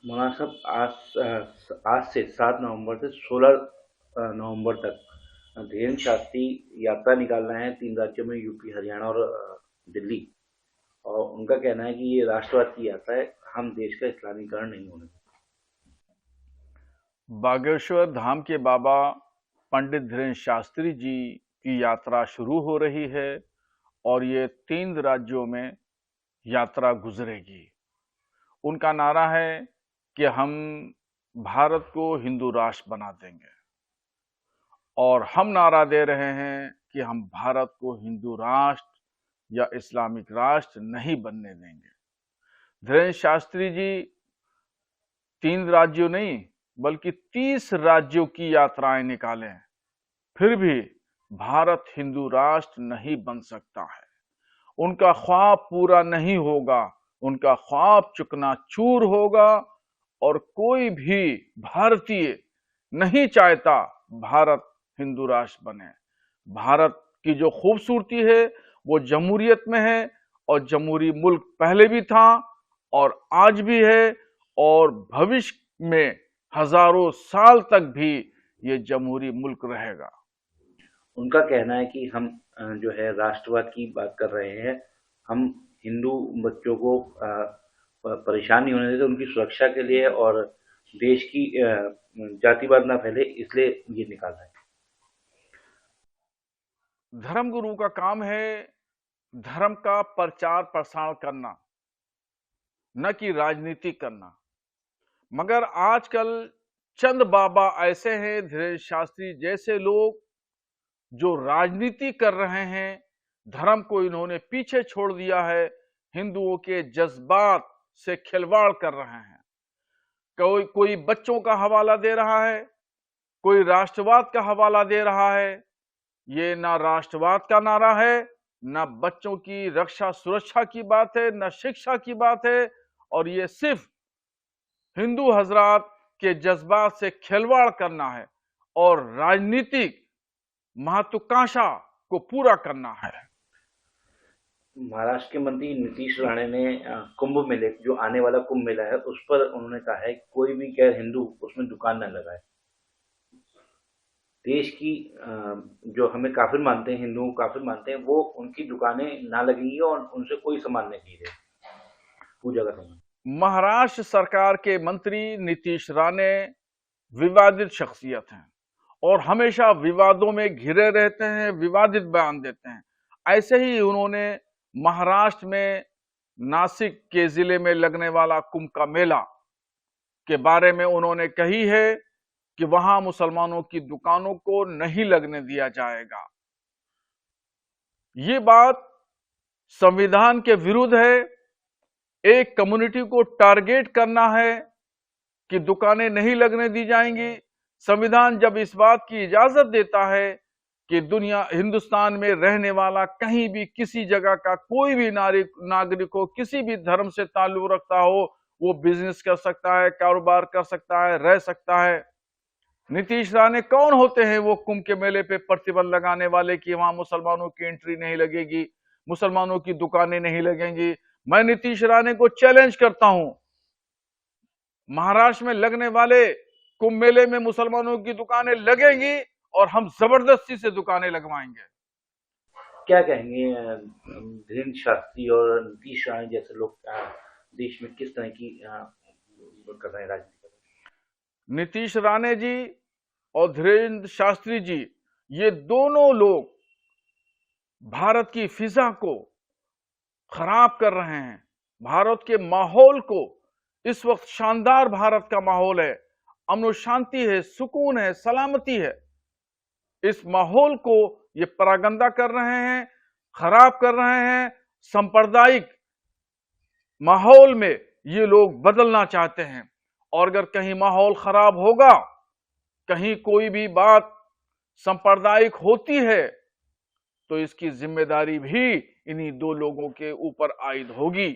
मौलाना साहब, आज से 7 नवंबर से 16 नवंबर तक धीरेन्द्र शास्त्री यात्रा निकाल रहे हैं 3 राज्यों में, यूपी, हरियाणा और दिल्ली। और उनका कहना है कि ये राष्ट्रवाद की यात्रा है, हम देश का इस्लामीकरण नहीं होने देंगे। बागेश्वर धाम के बाबा पंडित धीरेन्द्र शास्त्री जी की यात्रा शुरू हो रही है और ये 3 राज्यों में यात्रा गुजरेगी। उनका नारा है कि हम भारत को हिंदू राष्ट्र बना देंगे और हम नारा दे रहे हैं कि हम भारत को हिंदू राष्ट्र या इस्लामिक राष्ट्र नहीं बनने देंगे। धीरेन्द्र शास्त्री जी 3 राज्यों नहीं बल्कि 30 राज्यों की यात्राएं निकालें, फिर भी भारत हिंदू राष्ट्र नहीं बन सकता है। उनका ख्वाब पूरा नहीं होगा, उनका ख्वाब चूकनाचूर होगा और कोई भी भारतीय नहीं चाहता भारत हिंदू राष्ट्र बने। भारत की जो खूबसूरती है वो जमहूरियत में है और जमहूरी मुल्क पहले भी था और आज भी है और भविष्य में हजारों साल तक भी ये जमहूरी मुल्क रहेगा। उनका कहना है कि हम जो है राष्ट्रवाद की बात कर रहे हैं, हम हिंदू बच्चों को परेशान नहीं होने देते, उनकी सुरक्षा के लिए और देश की जातिवाद ना फैले, इसलिए ये निकाला है। धर्मगुरु का काम है धर्म का प्रचार प्रसार करना, न कि राजनीति करना। मगर आजकल चंद बाबा ऐसे हैं, धीरेन्द्र शास्त्री जैसे लोग, जो राजनीति कर रहे हैं। धर्म को इन्होंने पीछे छोड़ दिया है, हिंदुओं के जज्बात से खिलवाड़ कर रहे हैं। कोई बच्चों का हवाला दे रहा है, कोई राष्ट्रवाद का हवाला दे रहा है। ये ना राष्ट्रवाद का नारा है, ना बच्चों की रक्षा सुरक्षा की बात है, ना शिक्षा की बात है, और ये सिर्फ हिंदू हजरात के जज्बात से खिलवाड़ करना है और राजनीतिक महत्वाकांक्षा को पूरा करना है। महाराष्ट्र के मंत्री नीतीश राणे ने कुंभ मेले, जो आने वाला कुंभ मेला है, उस पर उन्होंने कहा है कि कोई भी गैर हिंदू उसमें दुकान न लगाए। देश की जो हमें काफिर मानते हैं, हिंदुओं को काफिर मानते हैं, वो उनकी दुकानें ना लगेंगी और उनसे कोई सामान नहीं खरीदे, पूजा का सामान। महाराष्ट्र सरकार के मंत्री नीतीश राणे विवादित शख्सियत हैं और हमेशा विवादों में घिरे रहते हैं, विवादित बयान देते हैं। ऐसे ही उन्होंने महाराष्ट्र में नासिक के जिले में लगने वाला कुंभ का मेला के बारे में उन्होंने कही है कि वहां मुसलमानों की दुकानों को नहीं लगने दिया जाएगा। ये बात संविधान के विरुद्ध है। एक कम्युनिटी को टारगेट करना है कि दुकानें नहीं लगने दी जाएंगी। संविधान जब इस बात की इजाजत देता है कि दुनिया हिंदुस्तान में रहने वाला कहीं भी किसी जगह का कोई भी नागरिक हो, किसी भी धर्म से ताल्लुक रखता हो, वो बिजनेस कर सकता है, कारोबार कर सकता है, रह सकता है। नीतीश राणे कौन होते हैं वो कुंभ के मेले पे प्रतिबंध लगाने वाले कि वहां मुसलमानों की एंट्री नहीं लगेगी, मुसलमानों की दुकानें नहीं लगेंगी। मैं नीतीश राणे को चैलेंज करता हूं, महाराष्ट्र में लगने वाले कुंभ मेले में मुसलमानों की दुकानें लगेंगी और हम जबरदस्ती से दुकानें लगवाएंगे। क्या कहेंगे धीरेन्द्र शास्त्री और नीतीश राणे जैसे लोग देश में किस तरह की कर रहे हैं राजनीति? नीतीश राणे जी और धीरेन्द्र शास्त्री जी, ये दोनों लोग भारत की फिजा को खराब कर रहे हैं। भारत के माहौल को, इस वक्त शानदार भारत का माहौल है, अमन शांति है, सुकून है, सलामती है। इस माहौल को ये परागंदा कर रहे हैं, खराब कर रहे हैं। सांप्रदायिक माहौल में ये लोग बदलना चाहते हैं और अगर कहीं माहौल खराब होगा, कहीं कोई भी बात सांप्रदायिक होती है, तो इसकी जिम्मेदारी भी इन्हीं दो लोगों के ऊपर आयद होगी।